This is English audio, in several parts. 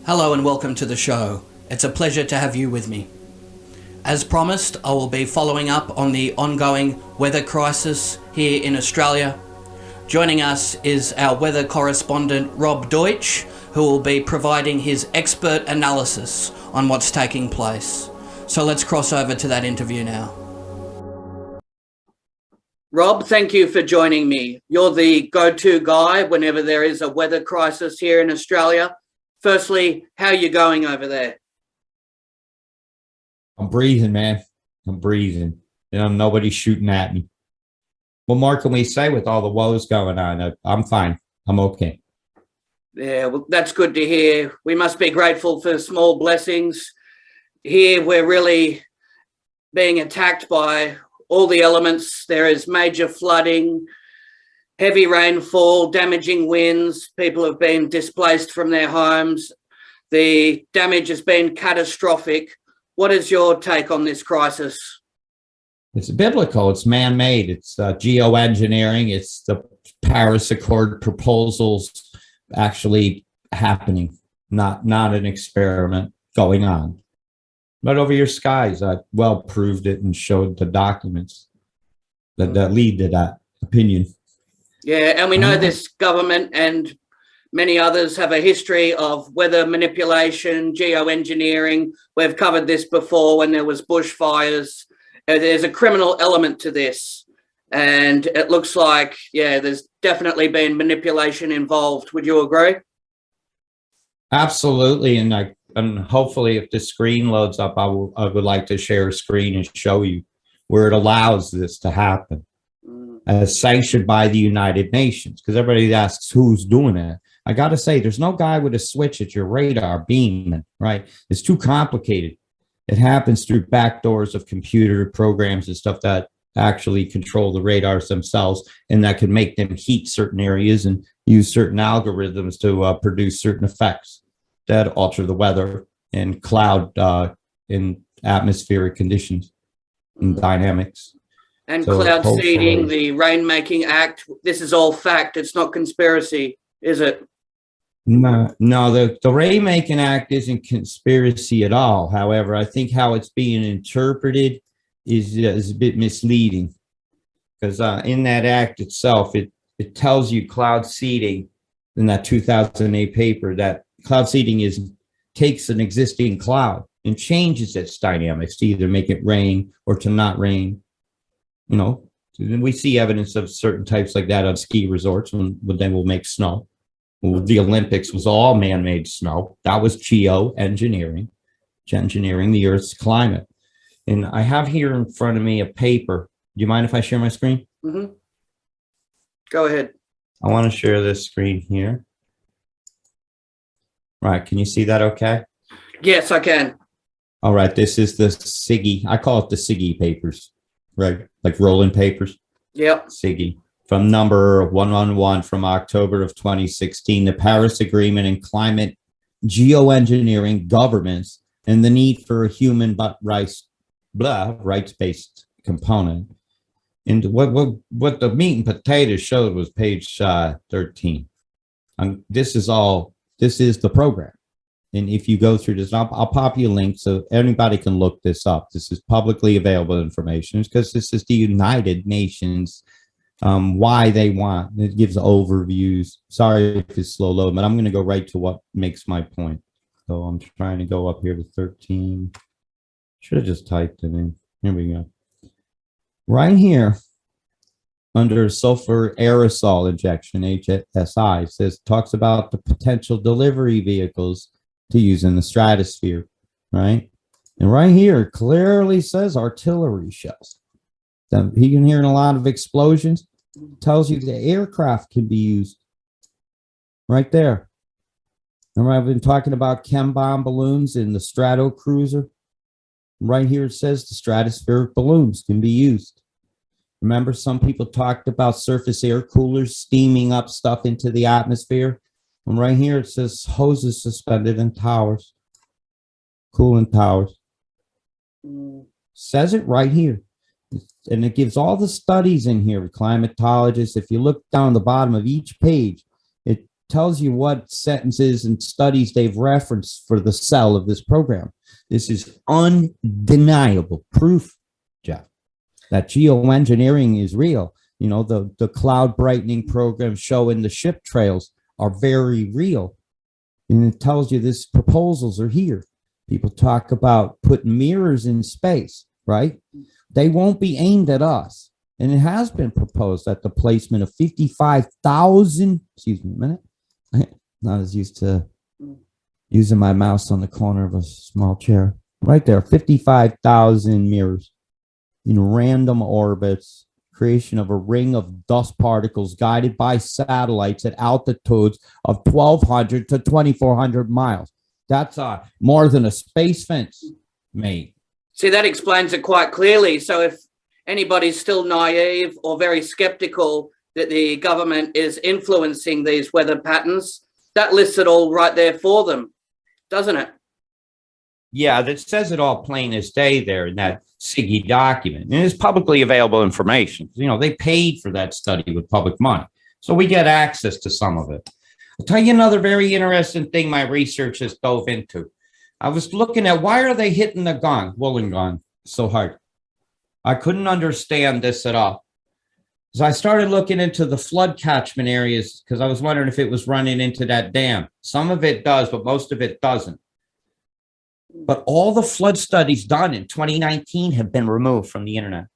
Hello and welcome to the show. It's a pleasure to have you with me. As promised, I will be following up on the ongoing weather crisis here in Australia. Joining us is our weather correspondent Rob Deutsch, who will be providing his expert analysis on what's taking place. So let's cross over to that interview now. Rob, thank you for joining me. You're the go-to guy whenever there is a weather crisis here in Australia. Firstly, how are you going over there? I'm breathing, man. I'm breathing. Nobody's shooting at me. What more can we say with all the woes going on? I'm fine. I'm okay. Yeah, well, that's good to hear. We must be grateful for small blessings. Here, we're really being attacked by all the elements. There is major flooding, heavy rainfall, damaging winds. People have been displaced from their homes. The damage has been catastrophic. What is your take on this crisis? It's biblical. It's man-made. It's geoengineering. It's the Paris Accord proposals actually happening, not an experiment going on. But over your skies, I well proved it and showed the documents that lead to that opinion. Yeah, and we know this government and many others have a history of weather manipulation, geoengineering. We've covered this before when there was bushfires. There's a criminal element to this. And it looks like, yeah, there's definitely been manipulation involved. Would you agree? Absolutely. And hopefully if the screen loads up, I would like to share a screen and show you where it allows this to happen. As sanctioned by the United Nations, because everybody asks who's doing it. I got to say, there's no guy with a switch at your radar beaming, right? It's too complicated. It happens through back doors of computer programs and stuff that actually control the radars themselves, and that can make them heat certain areas and use certain algorithms to produce certain effects that alter the weather and cloud in atmospheric conditions and dynamics. And so cloud seeding, the Rainmaking Act, this is all fact. It's not conspiracy, is it? No, the Rainmaking Act isn't conspiracy at all. However, I think how it's being interpreted is a bit misleading, because in that act itself, it tells you cloud seeding in that 2008 paper that cloud seeding takes an existing cloud and changes its dynamics to either make it rain or to not rain. You know, we see evidence of certain types like that on ski resorts when they will make snow. Well, the Olympics was all man-made snow. That was geoengineering, engineering the Earth's climate. And I have here in front of me a paper. Do you mind if I share my screen? Mm-hmm. Go ahead. I want to share this screen here. Right. Can you see that okay? Yes, I can. All right. This is the SIGI. I call it the SIGI papers. Right, like rolling papers. Yep. SIGI. From number 111 from October of 2016, the Paris Agreement and climate geoengineering governments and the need for a human rights-based component. And what the meat and potatoes showed was page 13. This is the program. And if you go through this, I'll pop you a link so anybody can look this up. This is publicly available information because this is the United Nations, why they want. It gives overviews. Sorry if it's slow load, but I'm going to go right to what makes my point. So I'm trying to go up here to 13. Should have just typed it in. Here we go. Right here, under sulfur aerosol injection, HSI, talks about the potential delivery vehicles to use in the stratosphere, right? And right here it clearly says artillery shells. You can hear a lot of explosions. It tells you the aircraft can be used right there. Remember, I've been talking about chem bomb balloons in the strato cruiser. Right here it says the stratospheric balloons can be used. Remember, some people talked about surface air coolers steaming up stuff into the atmosphere. And right here it says hoses suspended in towers, cooling towers. Says it right here. And it gives all the studies in here, climatologists. If you look down the bottom of each page, tells you what sentences and studies they've referenced for the sell of this program. This is undeniable proof, Jeff, that geoengineering is real. You know, the cloud brightening programs showing the ship trails are very real. And it tells you this proposals are here. People talk about putting mirrors in space, right? They won't be aimed at us. And it has been proposed that the placement of 55,000, excuse me a minute, not as used to using my mouse on the corner of a small chair. Right there, 55,000 mirrors in random orbits, creation of a ring of dust particles guided by satellites at altitudes of 1,200 to 2,400 miles. That's more than a space fence, mate. See, that explains it quite clearly. So if anybody's still naive or very skeptical that the government is influencing these weather patterns, that lists it all right there for them, doesn't it? Yeah, that says it all plain as day there in that SIGI document. And it's publicly available information. You know, they paid for that study with public money. So we get access to some of it. I'll tell you another very interesting thing my research has dove into. I was looking at why are they hitting the gong, Wollongong, so hard? I couldn't understand this at all. So I started looking into the flood catchment areas because I was wondering if it was running into that dam. Some of it does, but most of it doesn't. But all the flood studies done in 2019 have been removed from the internet.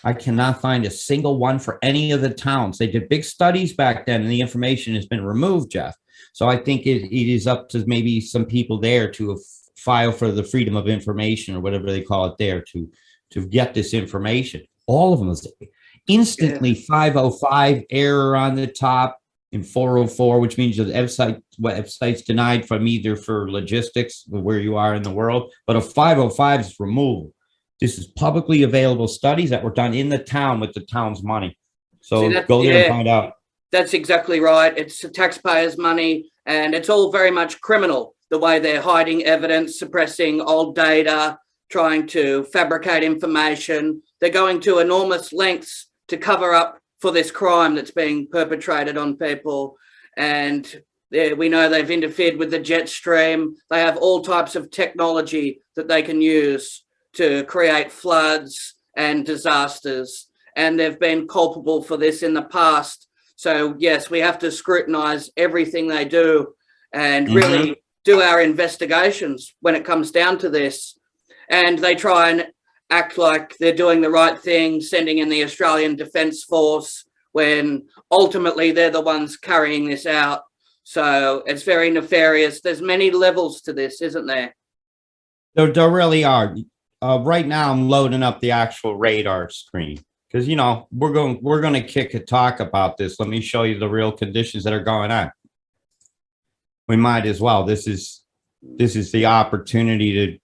I cannot find a single one for any of the towns. They did big studies back then and the information has been removed, Jeff. So I think it is up to maybe some people there to file for the freedom of information or whatever they call it there to get this information. All of them is instantly 505 error on the top and 404, which means the website's denied from either for logistics where you are in the world, but a 505 is removed. This is publicly available studies that were done in the town with the town's money. So go there and find out. That's exactly right. It's the taxpayers' money, and it's all very much criminal, the way they're hiding evidence, suppressing old data, trying to fabricate information. They're going to enormous lengths to cover up for this crime that's being perpetrated on people. And we know they've interfered with the jet stream. They have all types of technology that they can use to create floods and disasters. And they've been culpable for this in the past. So, yes, we have to scrutinize everything they do and really do our investigations when it comes down to this. And they try and act like they're doing the right thing, sending in the Australian Defence Force, when ultimately they're the ones carrying this out. So it's very nefarious. There's many levels to this, isn't there? There really are. Right now, I'm loading up the actual radar screen because, you know, we're going to kick a talk about this. Let me show you the real conditions that are going on. We might as well. This is the opportunity to.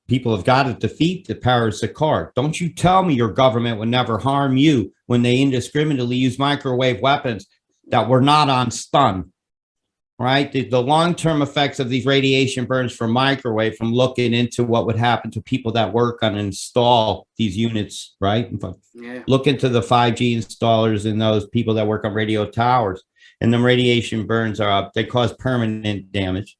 People have got to defeat the powers that car. Don't you tell me your government would never harm you when they indiscriminately use microwave weapons that were not on stun, right? The long-term effects of these radiation burns from microwave, from looking into what would happen to people that work on and install these units, right? Yeah. Look into the 5G installers and those people that work on radio towers. And the radiation burns are up. They cause permanent damage.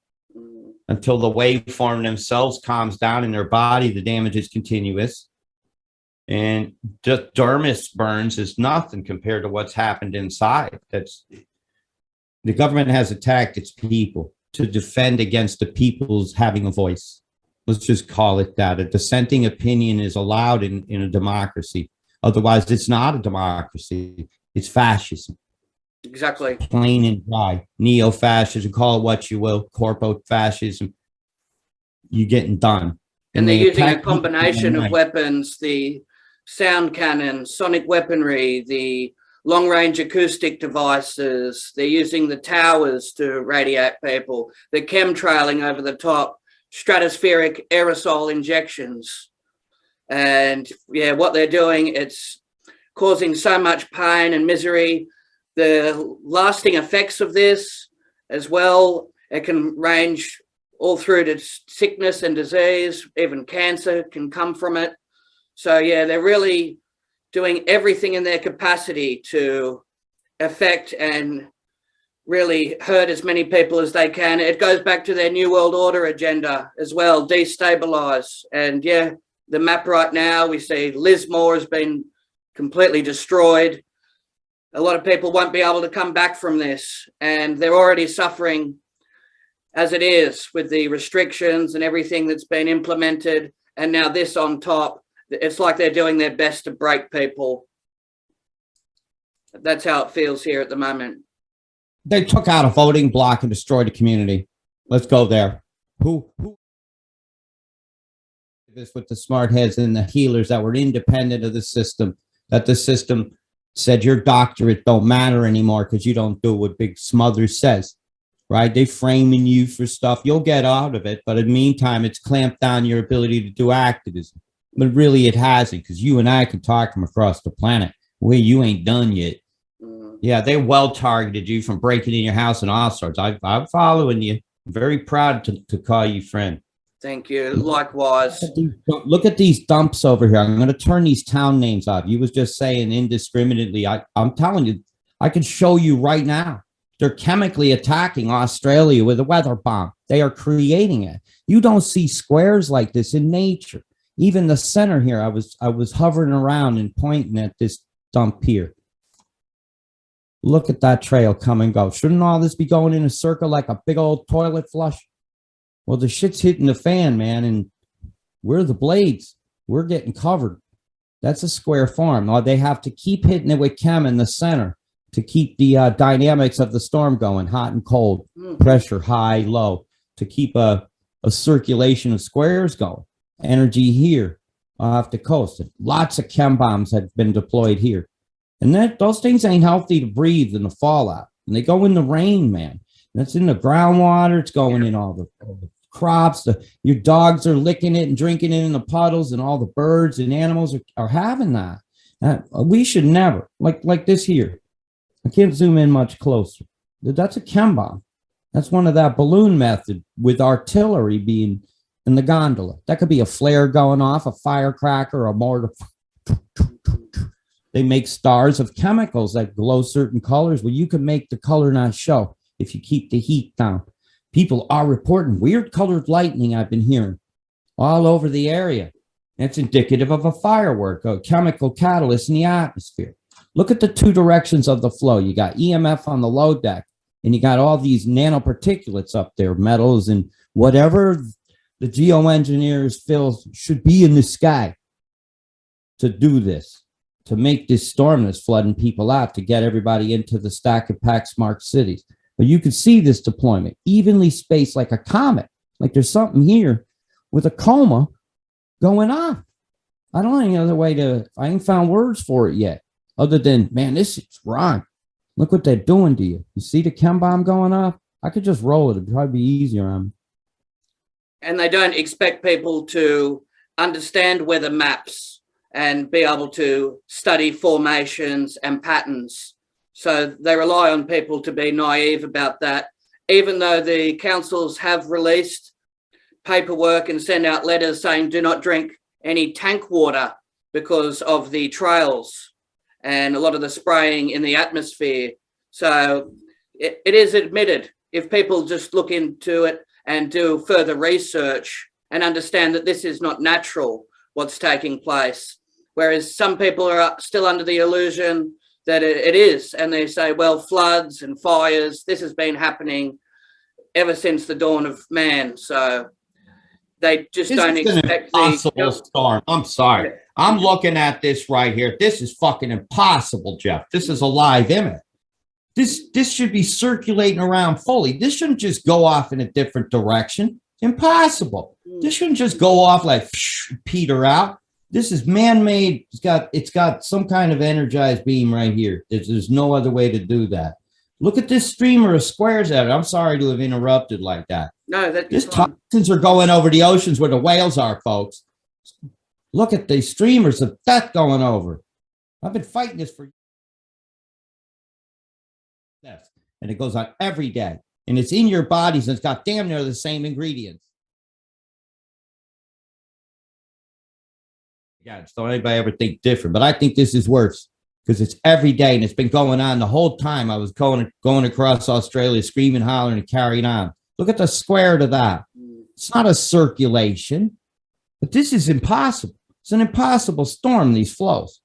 Until the waveform themselves calms down in their body, the damage is continuous. And just dermis burns is nothing compared to what's happened inside. The government has attacked its people to defend against the people's having a voice. Let's just call it that. A dissenting opinion is allowed in a democracy. Otherwise, it's not a democracy. It's fascism. Exactly. Plain and dry. Neo-fascism, call it what you will, corpo fascism. You're getting done. And they're using a combination of weapons, the sound cannon, sonic weaponry, the long-range acoustic devices. They're using the towers to radiate people. They're chemtrailing over the top, stratospheric aerosol injections. And yeah, what they're doing, it's causing so much pain and misery. The lasting effects of this as well, it can range all through to sickness and disease, even cancer can come from it. So yeah, they're really doing everything in their capacity to affect and really hurt as many people as they can. It goes back to their New World Order agenda as well, destabilize. And yeah, the map right now, we see Lismore has been completely destroyed. A lot of people won't be able to come back from this, and they're already suffering as it is with the restrictions and everything that's been implemented. And now this on top, it's like they're doing their best to break people. That's how it feels here at the moment. They took out a voting block and destroyed a community. Let's go there. Who this with the smart heads and the healers that were independent of the system, that the system said your doctorate don't matter anymore because you don't do what Big Smothers says, right? They framing you for stuff. You'll get out of it, but in the meantime, it's clamped down your ability to do activism. But really, it hasn't, because you and I can talk from across the planet. Well, you ain't done yet. Yeah, they well targeted you from breaking in your house and all sorts. I'm following you. I'm very proud to call you friend. Thank you. Likewise. Look at these dumps over here. I'm going to turn these town names off. You was just saying indiscriminately. I'm telling you, I can show you right now. They're chemically attacking Australia with a weather bomb. They are creating it. You don't see squares like this in nature. Even the center here, I was hovering around and pointing at this dump here. Look at that trail come and go. Shouldn't all this be going in a circle like a big old toilet flush? Well, the shit's hitting the fan, man, and we're the blades. We're getting covered. That's a square farm. Now, they have to keep hitting it with chem in the center to keep the dynamics of the storm going, hot and cold, pressure high, low, to keep a circulation of squares going. Energy here off the coast. And lots of chem bombs have been deployed here. And those things ain't healthy to breathe in the fallout. And they go in the rain, man. That's in the groundwater. It's going in all the crops. Your dogs are licking it and drinking it in the puddles, and all the birds and animals are having that. We should never, like this here. I can't zoom in much closer. That's a chem bomb. That's one of that balloon method with artillery being in the gondola. That could be a flare going off, a firecracker, a mortar. They make stars of chemicals that glow certain colors. Well, you can make the color not show if you keep the heat down. People are reporting weird colored lightning I've been hearing all over the area. It's indicative of a firework, a chemical catalyst in the atmosphere. Look at the two directions of the flow. You got EMF on the low deck, and you got all these nanoparticulates up there, metals and whatever the geoengineers feel should be in the sky to do this. To make this storm that's flooding people out, to get everybody into the stack of packed smart cities. But you can see this deployment evenly spaced like a comet. Like there's something here with a coma going on. I don't know any other way I ain't found words for it yet, other than, man, this is wrong. Look what they're doing to you. You see the chem bomb going off? I could just roll it. It'd probably be easier on me. And they don't expect people to understand weather maps and be able to study formations and patterns. So they rely on people to be naive about that, even though the councils have released paperwork and send out letters saying do not drink any tank water because of the trails and a lot of the spraying in the atmosphere. So it is admitted, if people just look into it and do further research and understand that this is not natural, what's taking place. Whereas some people are still under the illusion that it is. And they say, well, floods and fires, this has been happening ever since the dawn of man. So they just don't expect the storm. I'm sorry. I'm looking at this right here. This is fucking impossible, Jeff. This is a live image. This should be circulating around fully. This shouldn't just go off in a different direction. Impossible. This shouldn't just go off like peter out. This is man-made. It's got some kind of energized beam right here. There's no other way to do that. Look at this streamer of squares at it. I'm sorry to have interrupted like that. No, that's these toxins are going over the oceans where the whales are, folks. Look at these streamers of that going over. I've been fighting this for years. And it goes on every day. And it's in your bodies, and it's got damn near the same ingredients. Yeah, don't anybody ever think different, but I think this is worse. because it's every day and it's been going on the whole time. I was going across Australia, screaming, hollering, and carrying on. Look at the square to that. It's not a circulation, but this is impossible. It's an impossible storm, these flows.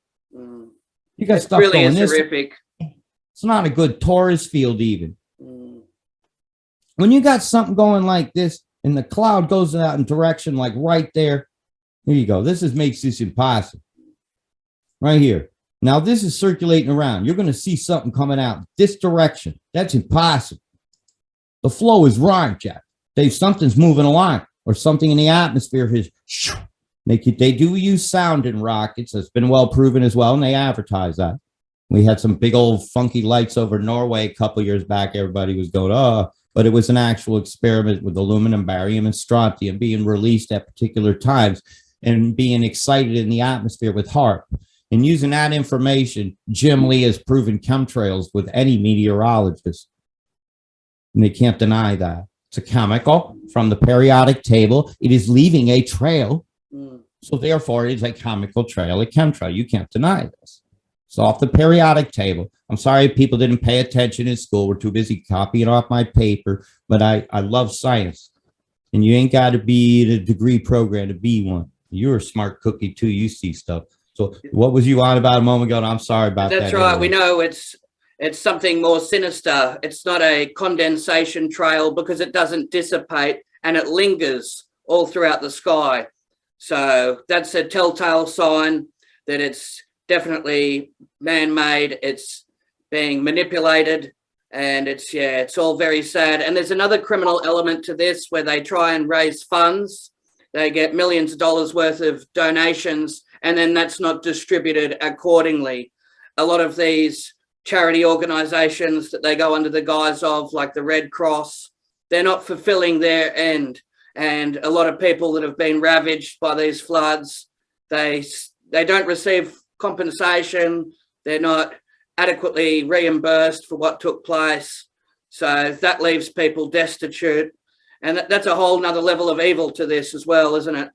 You got stuff really going is this. horrific. It's not a good tourist field even. When you got something going like this and the cloud goes out in direction like right there, here you go. This makes this impossible. Right here. Now this is circulating around. You're going to see something coming out this direction. That's impossible. The flow is wrong, Jeff. Something's moving along, or something in the atmosphere is. They do use sound in rockets. It's been well proven as well, and they advertise that. We had some big old funky lights over Norway a couple years back. Everybody was going, oh, but it was an actual experiment with aluminum, barium, and strontium being released at particular times and being excited in the atmosphere with HAARP. And using that information, Jim Lee has proven chemtrails with any meteorologist. And they can't deny that. It's a chemical from the periodic table. It is leaving a trail. So therefore, it is a chemical trail, a chemtrail. You can't deny this. It's off the periodic table. I'm sorry people didn't pay attention in school. We're too busy copying off my paper. But I love science. And you ain't got to be in a degree program to be one. You're a smart cookie, too. You see stuff. So what was you on about a moment ago? And I'm sorry about that. That's right. We know it's something more sinister. It's not a condensation trail because it doesn't dissipate and it lingers all throughout the sky. So that's a telltale sign that it's definitely man-made. It's being manipulated, and it's all very sad. And there's another criminal element to this where they try and raise funds. They get millions of dollars worth of donations, and then that's not distributed accordingly. A lot of these charity organizations that they go under the guise of, like the Red Cross, they're not fulfilling their end. And a lot of people that have been ravaged by these floods, they don't receive compensation. They're not adequately reimbursed for what took place. So that leaves people destitute. And that's a whole nother level of evil to this as well, isn't it?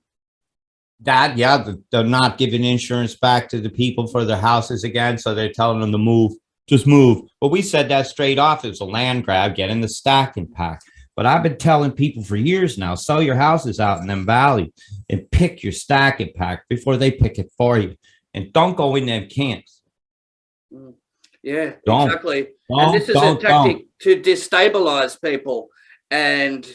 They're not giving insurance back to the people for their houses again. So they're telling them to move, just move. But we said that straight off. It was a land grab, get in the stacking pack. But I've been telling people for years now, sell your houses out in them valleys and pick your stacking pack before they pick it for you. And don't go in them camps. Yeah, exactly. And this is a tactic to destabilize people. And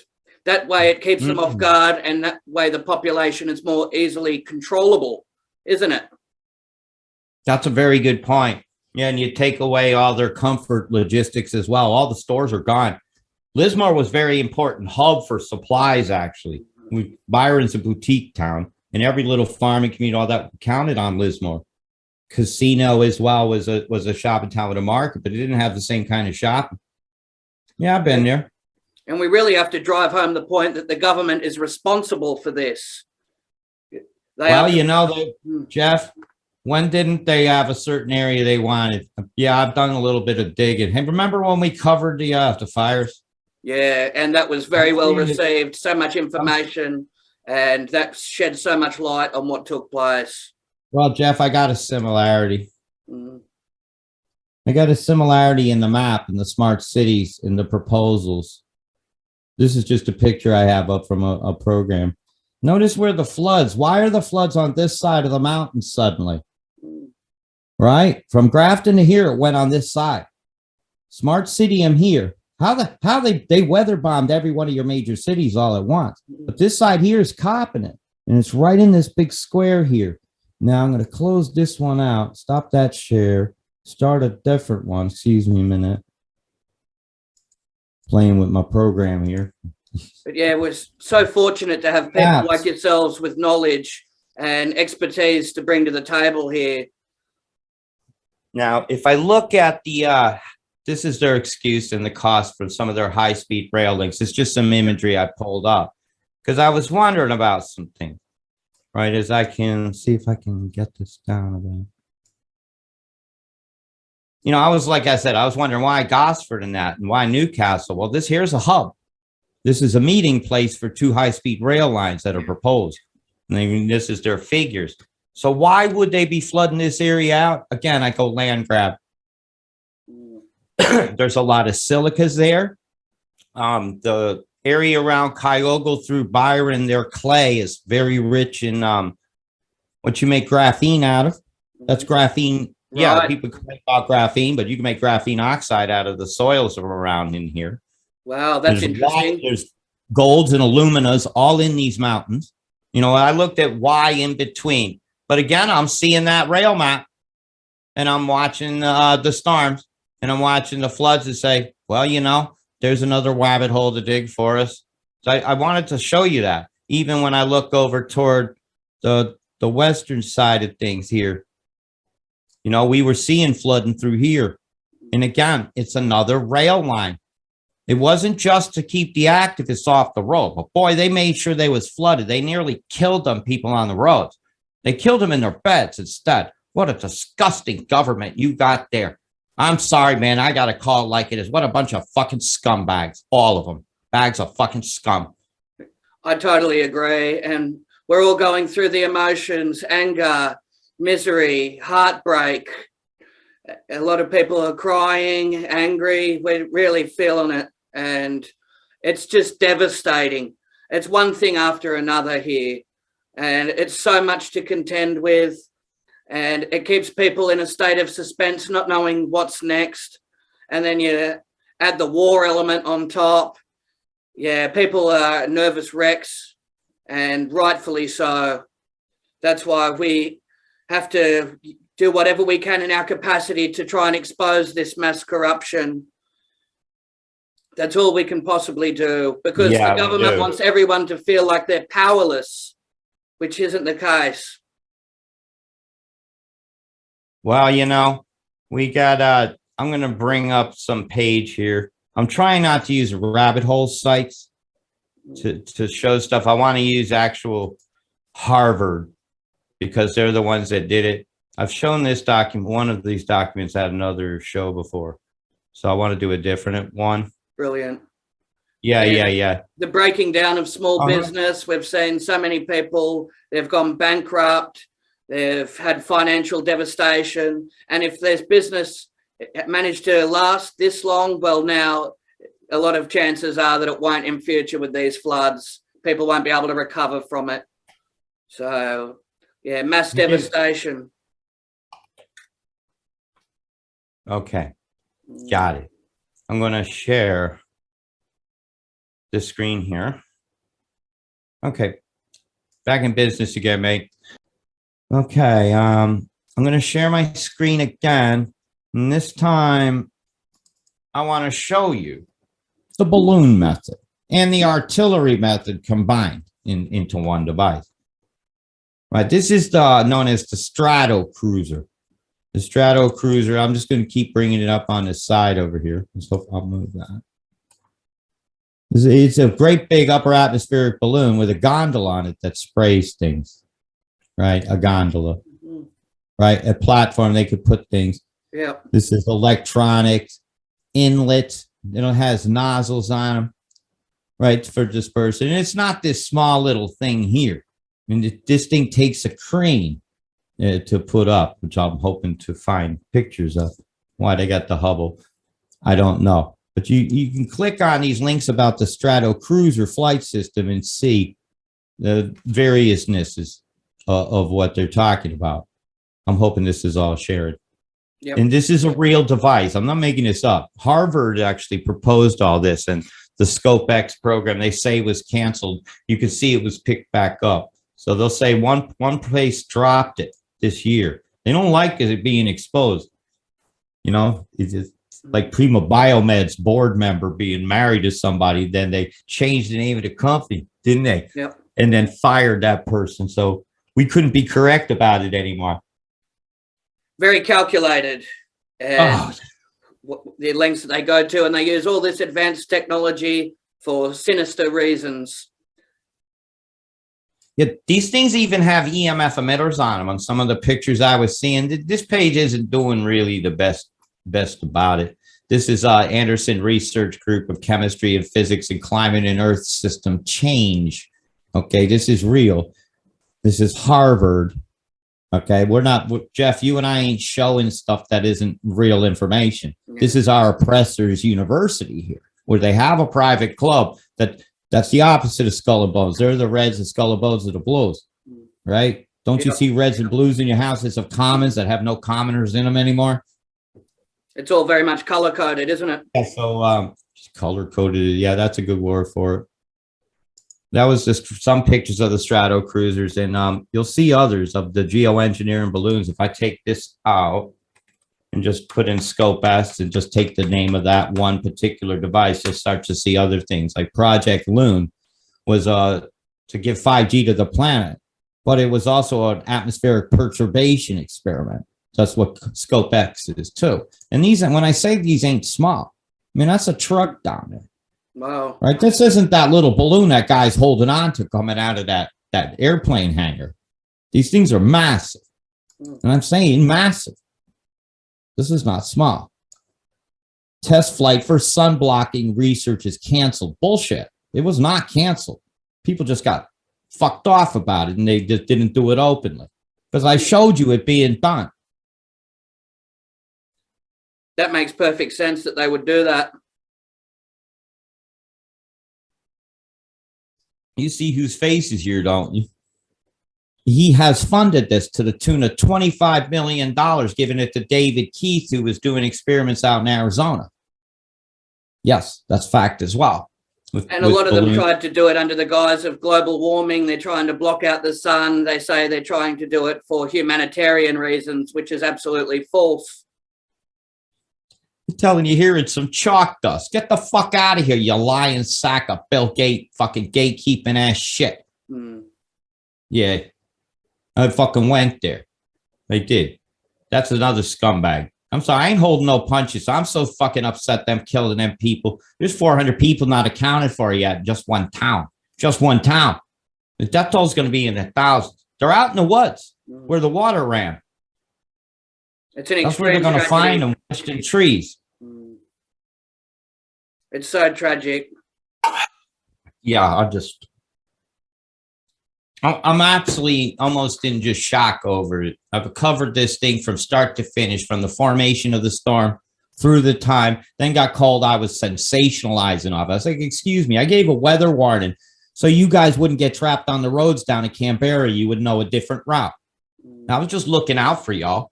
that way it keeps them off guard. And that way the population is more easily controllable, isn't it? That's a very good point. Yeah, and you take away all their comfort logistics as well. All the stores are gone. Lismore was very important hub for supplies, actually. Byron's a boutique town, and every little farming community, all that counted on Lismore. Casino as well was a shopping town with a market, but it didn't have the same kind of shopping. Yeah, I've been there. And we really have to drive home the point that the government is responsible for this. Jeff, when didn't they have a certain area they wanted? Yeah, I've done a little bit of digging. Hey, remember when we covered the fires? Yeah, and that was very well received. So much information, and that shed so much light on what took place. Well, Jeff, I got a similarity. I got a similarity in the map, in the smart cities, in the proposals. This is just a picture I have up from a program. Notice where the floods. Why are the floods on this side of the mountain suddenly? Right? From Grafton to here, it went on this side. Smart city, I'm here. How they weather bombed every one of your major cities all at once. But this side here is copping it. And it's right in this big square here. Now I'm going to close this one out. Stop that share. Start a different one. Excuse me a minute. Playing with my program here. But yeah, we're so fortunate to have people like yourselves with knowledge and expertise to bring to the table here. Now, if I look at this is their excuse and the cost for some of their high-speed rail links. It's just some imagery I pulled up because I was wondering about something, right? As I can see if I can get this down a bit. I was, like I said, I was wondering why Gosford and that and why Newcastle. Well, here's a hub. This is a meeting place for two high-speed rail lines that are proposed. And this is their figures. So why would they be flooding this area out? Again, I go land grab. There's a lot of silicas there. The area around Cuyahoga through Byron, their clay is very rich in what you make graphene out of. That's graphene. Right. Yeah, people complain about graphene, but you can make graphene oxide out of the soils around in here. Wow, that's interesting. There's golds and aluminas all in these mountains. You know, I looked at why in between. But again, I'm seeing that rail map, and I'm watching the storms, and I'm watching the floods and say, well, you know, there's another rabbit hole to dig for us. So I wanted to show you that. Even when I look over toward the western side of things here, you know, we were seeing flooding through here. And again, it's another rail line. It wasn't just to keep the activists off the road, but boy, they made sure they was flooded. They nearly killed them people on the roads. They killed them in their beds instead. What a disgusting government you got there. I'm sorry, man. I got to call it like it is. What a bunch of fucking scumbags. All of them. Bags of fucking scum. I totally agree. And we're all going through the emotions, anger, misery, heartbreak. A lot of people are crying, angry. We're really feeling it. And it's just devastating. It's one thing after another here. And it's so much to contend with. And it keeps people in a state of suspense, not knowing what's next. And then you add the war element on top. Yeah, people are nervous wrecks, and rightfully so. That's why we have to do whatever we can in our capacity to try and expose this mass corruption. That's all we can possibly do, because the government wants everyone to feel like they're powerless, which isn't the case. Well, you know, we got, I'm going to bring up some page here. I'm trying not to use rabbit hole sites to show stuff. I want to use actual Harvard, because they're the ones that did it. I've shown this document. One of these documents had another show before. So I want to do a different one. Brilliant. Yeah. The breaking down of small business. We've seen so many people, they've gone bankrupt. They've had financial devastation. And if there's business managed to last this long, well, now a lot of chances are that it won't in future with these floods. People won't be able to recover from it. So, yeah, mass devastation. Okay, got it. I'm going to share the screen here. Okay, back in business again, mate. Okay, I'm going to share my screen again. And this time, I want to show you the balloon method and the artillery method combined into one device. Right, this is known as the Strato Cruiser. The Strato Cruiser, I'm just going to keep bringing it up on the side over here. So I'll move that. It's a great big upper atmospheric balloon with a gondola on it that sprays things. Right, a gondola. Right, a platform they could put things. Yeah. This is electronics, inlet. It has nozzles on them, right, for dispersion. And it's not this small little thing here. I mean, this thing takes a crane to put up, which I'm hoping to find pictures of. Why they got the Hubble, I don't know. But you can click on these links about the Strato Cruiser flight system and see the variousnesses of what they're talking about. I'm hoping this is all shared. Yep. And this is a real device. I'm not making this up. Harvard actually proposed all this, and the ScopeX program they say was canceled. You can see it was picked back up. So they'll say one place dropped it this year. They don't like it being exposed. You know, it's like Prima Biomed's board member being married to somebody. Then they changed the name of the company, didn't they? Yep. And then fired that person. So we couldn't be correct about it anymore. Very calculated. And the lengths that they go to, and they use all this advanced technology for sinister reasons. Yeah, these things even have EMF emitters on them. On some of the pictures I was seeing, this page isn't doing really the best about it. This is Anderson Research Group of Chemistry and Physics and Climate and Earth System Change. Okay, this is real. This is Harvard. Okay, Jeff, you and I ain't showing stuff that isn't real information. Yeah. This is our oppressors' university here, where they have a private club that's the opposite of Skull and Bones. They're the Reds, the Skull and Bones are the Blues, right? Don't you see Reds and Blues in your houses of commons that have no commoners in them anymore? It's all very much color coded, isn't it? Yeah, so color coded. Yeah, that's a good word for it. That was just some pictures of the Strato cruisers, and you'll see others of the geoengineering balloons. If I take this out and just put in Scope S and just take the name of that one particular device, you'll start to see other things. Like Project Loon was to give 5G to the planet, but it was also an atmospheric perturbation experiment. That's what Scope X is too. And these, when I say these ain't small, I mean, that's a truck down there. Wow. Right. This isn't that little balloon that guy's holding on to coming out of that airplane hangar. These things are massive. And I'm saying massive. This is not small. Test flight for sun blocking research is canceled. Bullshit. It was not canceled. People just got fucked off about it and they just didn't do it openly. Because I showed you it being done. That makes perfect sense that they would do that. You see whose face is here, don't you? He has funded this to the tune of $25 million, giving it to David Keith, who was doing experiments out in Arizona. Yes, that's fact as well. And a lot of them tried to do it under the guise of global warming. They're trying to block out the sun. They say they're trying to do it for humanitarian reasons, which is absolutely false. I'm telling you here, it's some chalk dust. Get the fuck out of here, you lying sack of Bill Gates fucking gatekeeping ass shit. Yeah, I fucking went there. They did. That's another scumbag. I'm sorry, I ain't holding no punches. I'm so fucking upset them killing them people. There's 400 people not accounted for yet in just one town. Just one town. The death toll is going to be in the thousands. They're out in the woods where the water ran. It's an That's where they're going to find them, washed in trees. It's so tragic. Yeah, I'm absolutely almost in just shock over it. I've covered this thing from start to finish, from the formation of the storm through the time, then got called I was sensationalizing off. I was like, excuse me, I gave a weather warning so you guys wouldn't get trapped on the roads down in Canberra. You would know a different route. I was just looking out for y'all.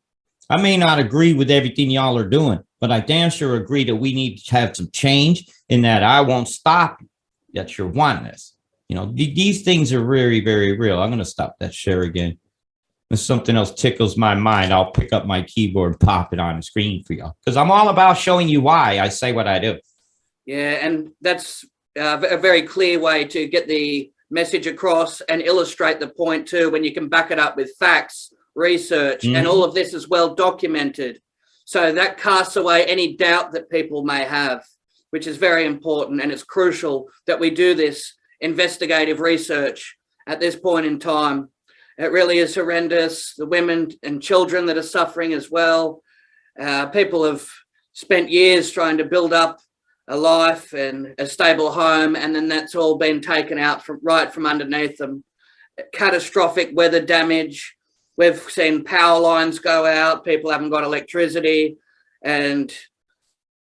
I may not agree with everything y'all are doing, but I damn sure agree that we need to have some change in that I won't stop you. That's your oneness. You know, these things are very, very real. I'm going to stop that share again. If something else tickles my mind, I'll pick up my keyboard and pop it on the screen for you. Because I'm all about showing you why I say what I do. Yeah, and that's a very clear way to get the message across and illustrate the point too, when you can back it up with facts, research, and all of this is well documented. So that casts away any doubt that people may have, which is very important. And it's crucial that we do this investigative research at this point in time. It really is horrendous. The women and children that are suffering as well. People have spent years trying to build up a life and a stable home, and then that's all been taken out from right from underneath them. Catastrophic weather damage. We've seen power lines go out. People haven't got electricity, and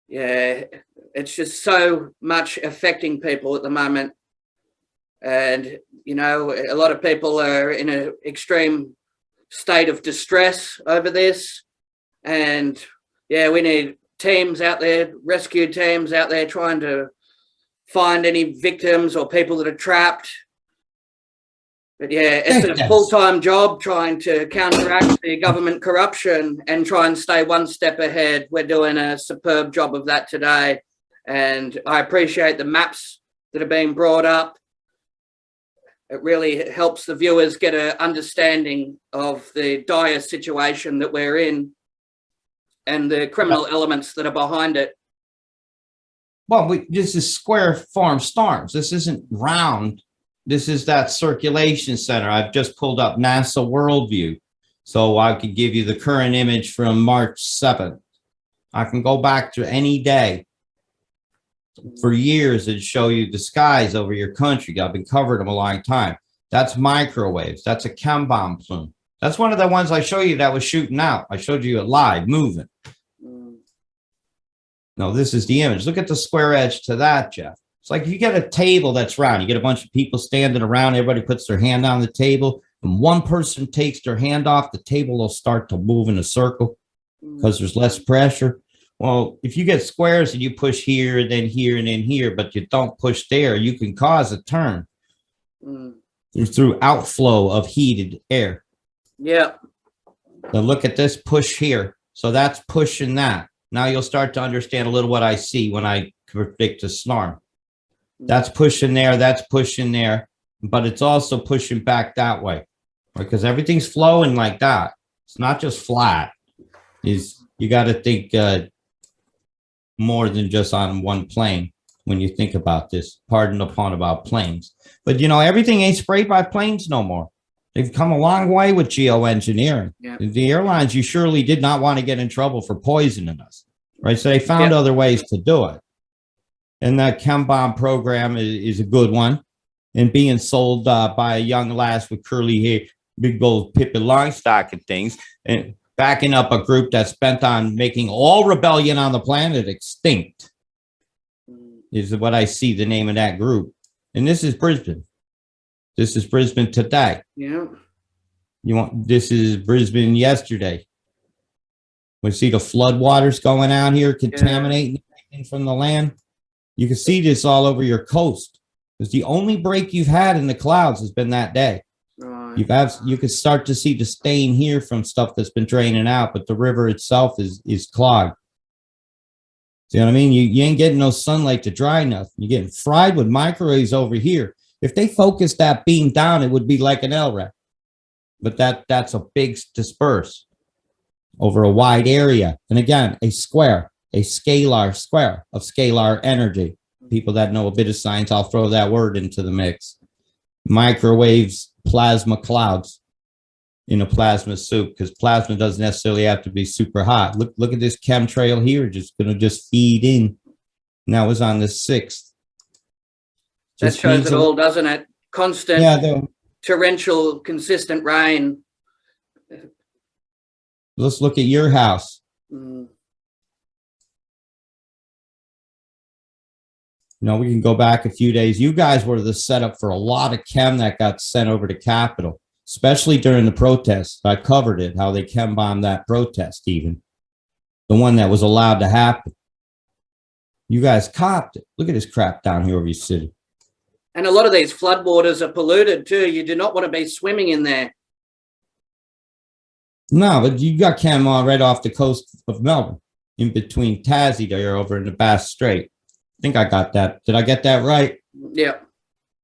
yeah, it's just so much affecting people at the moment. And, you know, a lot of people are in an extreme state of distress over this. And, yeah, we need teams out there, rescue teams out there trying to find any victims or people that are trapped. But, yeah, it's a full-time job trying to counteract the government corruption and try and stay one step ahead. We're doing a superb job of that today. And I appreciate the maps that are being brought up. It really helps the viewers get an understanding of the dire situation that we're in and the criminal elements that are behind it. Well, this is square form storms. This isn't round. This is that circulation center. I've just pulled up NASA Worldview, so I could give you the current image from March 7th. I can go back to any day. For years, it'd show you the skies over your country. I've been covering them a long time. That's microwaves. That's a chem bomb plume. That's one of the ones I show you that was shooting out. I showed you it live, moving. No, this is the image. Look at the square edge to that, Jeff. It's like you get a table that's round. You get a bunch of people standing around. Everybody puts their hand on the table. And one person takes their hand off, the table will start to move in a circle because there's less pressure. Well, if you get squares and you push here and then here and then here, but you don't push there, you can cause a turn through outflow of heated air. Yeah. Now look at this push here. So that's pushing that. Now you'll start to understand a little what I see when I predict a storm. That's pushing there, but it's also pushing back that way because everything's flowing like that. It's not just flat. You got to think more than just on one plane when you think about this. Pardon the pun about planes. But, you know, everything ain't sprayed by planes no more. They've come a long way with geoengineering. Yeah. The airlines, you surely did not want to get in trouble for poisoning us, right? So they found other ways to do it. And that chem bomb program is a good one. And being sold by a young lass with curly hair, big old Pippi Longstocking things, and backing up a group that's bent on making all rebellion on the planet extinct is what I see the name of that group. And this is Brisbane. This is Brisbane today. Yeah. This is Brisbane yesterday. We see the floodwaters going out here, contaminating everything from the land. You can see this all over your coast. Because the only break you've had in the clouds has been that day. Right. You can start to see the stain here from stuff that's been draining out, but the river itself is clogged. See what I mean? You ain't getting no sunlight to dry nothing. You're getting fried with microwaves over here. If they focused that beam down, it would be like an LRAD. But that's a big disperse over a wide area. And again, a square, a scalar square of scalar energy. People that know a bit of science, I'll throw that word into the mix. Microwaves, plasma clouds in a plasma soup, because plasma doesn't necessarily have to be super hot. Look at this chemtrail here, just going to just feed in. Now it's on the 6th. That shows it all, doesn't it? Constant, torrential, consistent rain. Let's look at your house. You know, we can go back a few days. You guys were the setup for a lot of chem that got sent over to Capitol, especially during the protests. I covered it, how they chem bombed that protest, even the one that was allowed to happen. You guys copped it. Look at this crap down here over your city. And a lot of these floodwaters are polluted too. You do not want to be swimming in there. No, but you got chem right off the coast of Melbourne, in between Tassie there over in the Bass Strait. I think I got that. Did I get that right? Yeah.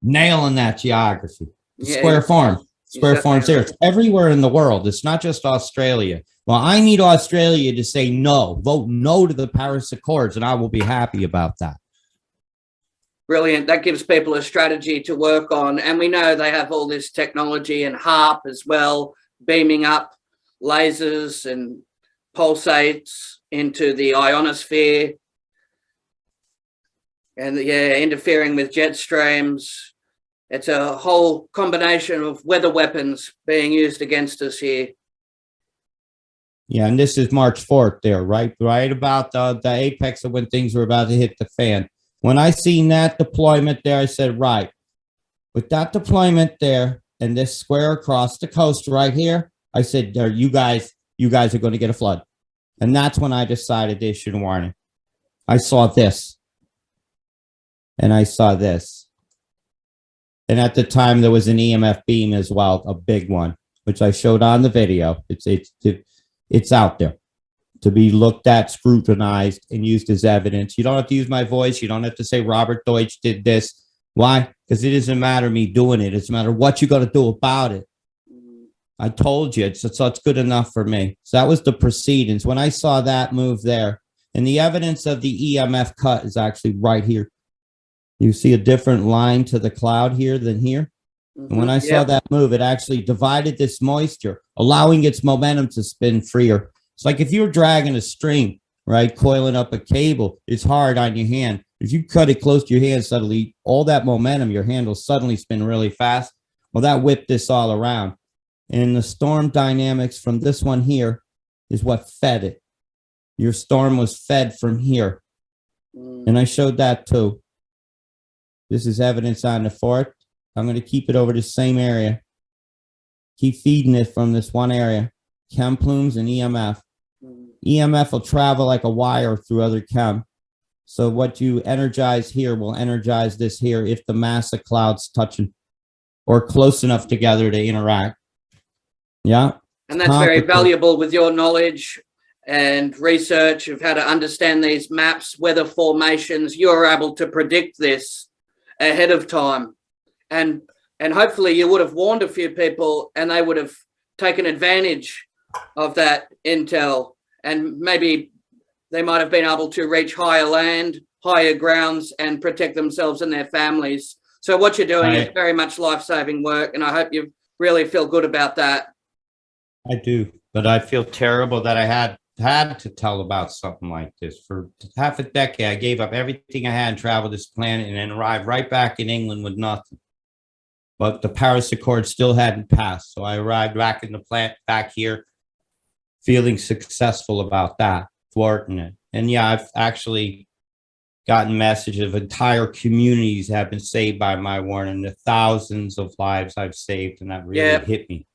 Nailing that geography. Square Farm. Square Farm's there. It's everywhere in the world. It's not just Australia. Well, I need Australia to say no. Vote no to the Paris Accords, and I will be happy about that. Brilliant. That gives people a strategy to work on. And we know they have all this technology and HARP as well, beaming up lasers and pulsates into the ionosphere. And interfering with jet streams. It's a whole combination of weather weapons being used against us here. Yeah, and this is March 4th there, right about the apex of when things were about to hit the fan. When I seen that deployment there, I said, right, with that deployment there and this square across the coast right here, I said, you guys are going to get a flood. And that's when I decided to issue a warning. I saw this. And I saw this. And at the time, there was an EMF beam as well, a big one, which I showed on the video. It's out there to be looked at, scrutinized, and used as evidence. You don't have to use my voice. You don't have to say Robert Deutsch did this. Why? Because it doesn't matter me doing it. It's a matter what you got to do about it. I told you, it's good enough for me. So that was the proceedings. When I saw that move there, and the evidence of the EMF cut is actually right here. You see a different line to the cloud here than here. And when I saw that move, it actually divided this moisture, allowing its momentum to spin freer. It's like if you're dragging a string, right, coiling up a cable, it's hard on your hand. If you cut it close to your hand, suddenly all that momentum, your hand will suddenly spin really fast. Well, that whipped this all around. And the storm dynamics from this one here is what fed it. Your storm was fed from here. And I showed that too. This is evidence on the fort. I'm going to keep it over the same area. Keep feeding it from this one area. Chem plumes and EMF. EMF will travel like a wire through other chem. So what you energize here will energize this here if the mass of clouds touching or close enough together to interact. Yeah. And that's very valuable with your knowledge and research of how to understand these maps, weather formations. You're able to predict this ahead of time. And hopefully you would have warned a few people and they would have taken advantage of that intel, and maybe they might have been able to reach higher land, higher grounds, and protect themselves and their families. So what you're doing is very much life-saving work, and I hope you really feel good about that. I do, but I feel terrible that I had to tell about something like this. For half a decade, I gave up everything I had and traveled this planet and then arrived right back in England with nothing. But the Paris Accord still hadn't passed, so I arrived back in the plant back here, feeling successful about that, thwarting it. And yeah, I've actually gotten messages of entire communities have been saved by my warning, the thousands of lives I've saved, and that really hit me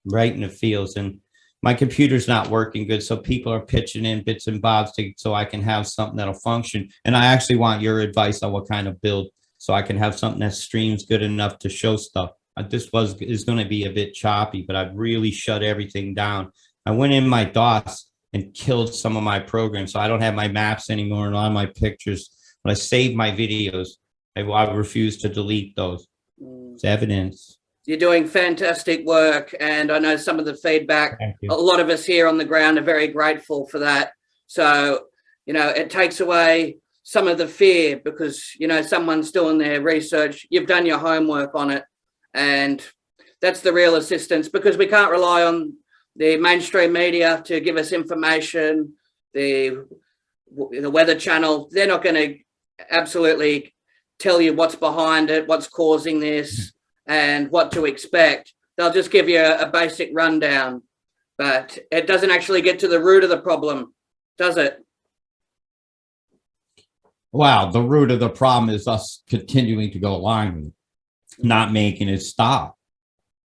right in the feels. And my computer's not working good, so people are pitching in bits and bobs so I can have something that'll function. And I actually want your advice on what kind of build so I can have something that streams good enough to show stuff. This is going to be a bit choppy, but I've really shut everything down. I went in my DOS and killed some of my programs, so I don't have my maps anymore and all my pictures. When I save my videos, I refuse to delete those. It's evidence. You're doing fantastic work, and I know some of the feedback, a lot of us here on the ground are very grateful for that. So, you know, it takes away some of the fear because, you know, someone's doing their research. You've done your homework on it, and that's the real assistance, because we can't rely on the mainstream media to give us information. The Weather Channel, they're not going to absolutely tell you what's behind it, what's causing this, and what to expect. They'll just give you a basic rundown, but it doesn't actually get to the root of the problem, does it? Wow, the root of the problem is us continuing to go along with it, not making it stop.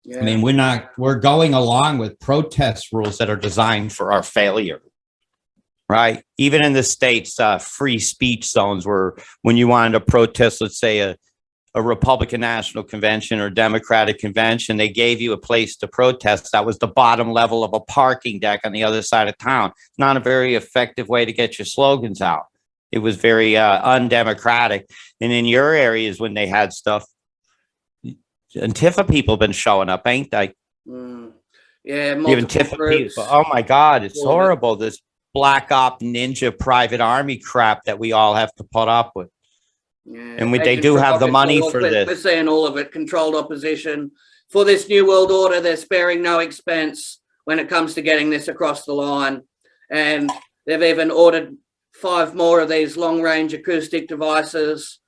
Yeah. I mean, we're going along with protest rules that are designed for our failure, right? Even in the States, free speech zones were when you wanted to protest, let's say a Republican National Convention or Democratic Convention, they gave you a place to protest. That was the bottom level of a parking deck on the other side of town. Not a very effective way to get your slogans out. It was very undemocratic. And in your areas, when they had stuff, Antifa people have been showing up, ain't they? Yeah, even Antifa people. Oh my God, it's horrible. This black op ninja private army crap that we all have to put up with. Yeah, and they do have the money for this. We're seeing all of it. Controlled opposition for this new world order. They're sparing no expense when it comes to getting this across the line, and they've even ordered 5 more of these long-range acoustic devices,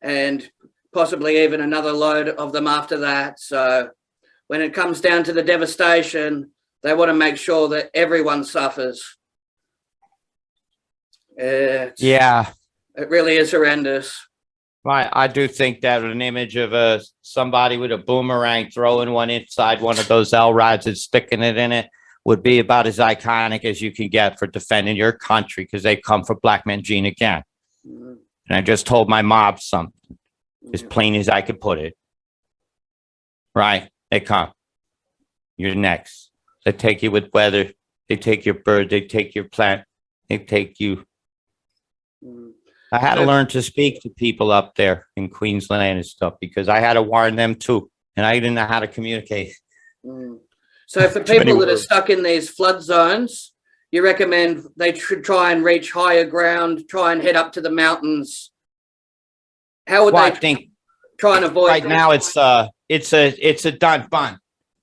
and possibly even another load of them after that. So when it comes down to the devastation, they want to make sure that everyone suffers. Yeah, it really is horrendous. Right, I do think that an image of somebody with a boomerang throwing one inside one of those L-rods and sticking it in it would be about as iconic as you can get for defending your country, because they come for Black Men Gene again. And I just told my mob something as plain as I could put it. Right, they come. You're next. They take you with weather. They take your bird. They take your plant. They take you. I had to learn to speak to people up there in Queensland and stuff, because I had to warn them too, and I didn't know how to communicate. So for people that are stuck in these flood zones, you recommend they should try and reach higher ground, try and head up to the mountains. How would they try and avoid? Right now, it's a done bun.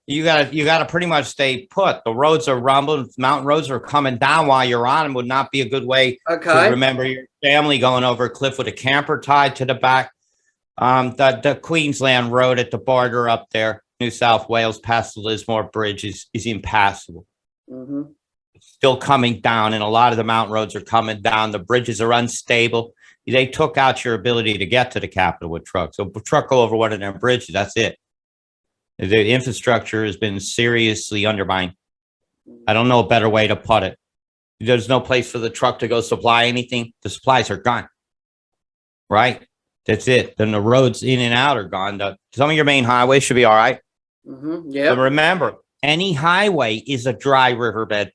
You gotta pretty much stay put. The roads are rumbling. Mountain roads are coming down while you're on them. Would not be a good way to remember your family going over a cliff with a camper tied to the back. The Queensland road at the border up there. New South Wales past the Lismore Bridge is impassable. Mm-hmm. It's still coming down, and a lot of the mountain roads are coming down. The bridges are unstable. They took out your ability to get to the capital with trucks. So truck go over one of their bridges, that's it. The infrastructure has been seriously undermined. I don't know a better way to put it. There's no place for the truck to go supply anything. The supplies are gone. Right? That's it. Then the roads in and out are gone. Some of your main highways should be all right. Mm-hmm. Yeah. But remember, any highway is a dry riverbed.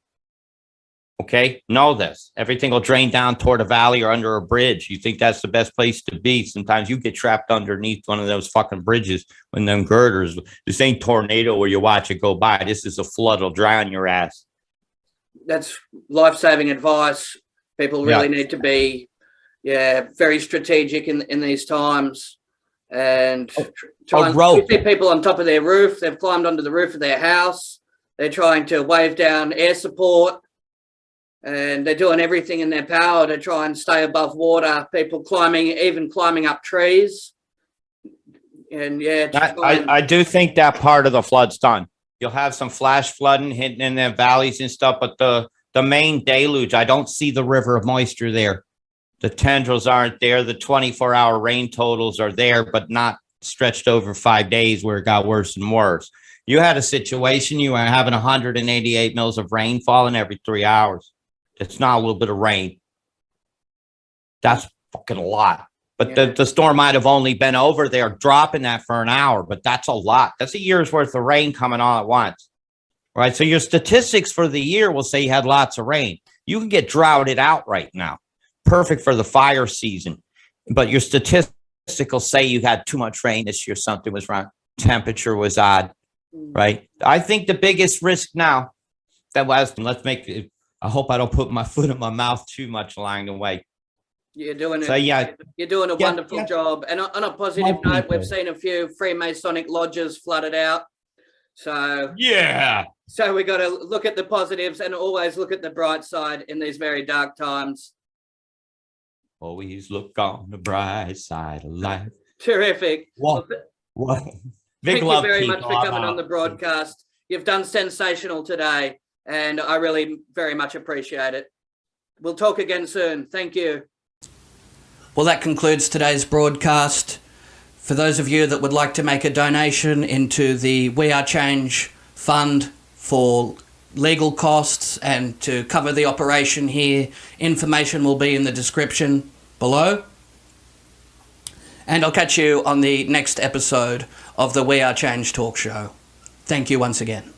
Okay, know this. Everything will drain down toward a valley or under a bridge. You think that's the best place to be. Sometimes you get trapped underneath one of those fucking bridges when them girders. This ain't tornado where you watch it go by. This is a flood will drown your ass. That's life-saving advice. People really need to be, very strategic in these times. And try and see people on top of their roof. They've climbed onto the roof of their house. They're trying to wave down air support. And they're doing everything in their power to try and stay above water. People even climbing up trees. And I do think that part of the flood's done. You'll have some flash flooding hitting in the valleys and stuff, but the main deluge, I don't see the river of moisture there. The tendrils aren't there. The 24-hour rain totals are there, but not stretched over 5 days where it got worse and worse. You had a situation, you were having 188 mils of rain falling every 3 hours. It's not a little bit of rain. That's fucking a lot. But the storm might have only been over there dropping that for an hour, but that's a lot. That's a year's worth of rain coming all at once. Right? So your statistics for the year will say you had lots of rain. You can get droughted out right now. Perfect for the fire season. But your statistics will say you had too much rain this year. Something was wrong. Temperature was odd. Right? I think the biggest risk now, I hope I don't put my foot in my mouth too much along the way. You're doing a wonderful job. And on a positive note, we've seen a few Freemasonic lodges flooded out. So we got to look at the positives and always look at the bright side in these very dark times. Always look on the bright side of life. Terrific. What? Thank you very much for coming on the broadcast. You've done sensational today, and I really very much appreciate it. We'll talk again soon. Thank you. Well, that concludes today's broadcast. For those of you that would like to make a donation into the We Are Change Fund for legal costs and to cover the operation here, information will be in the description below. And I'll catch you on the next episode of the We Are Change talk show. Thank you once again.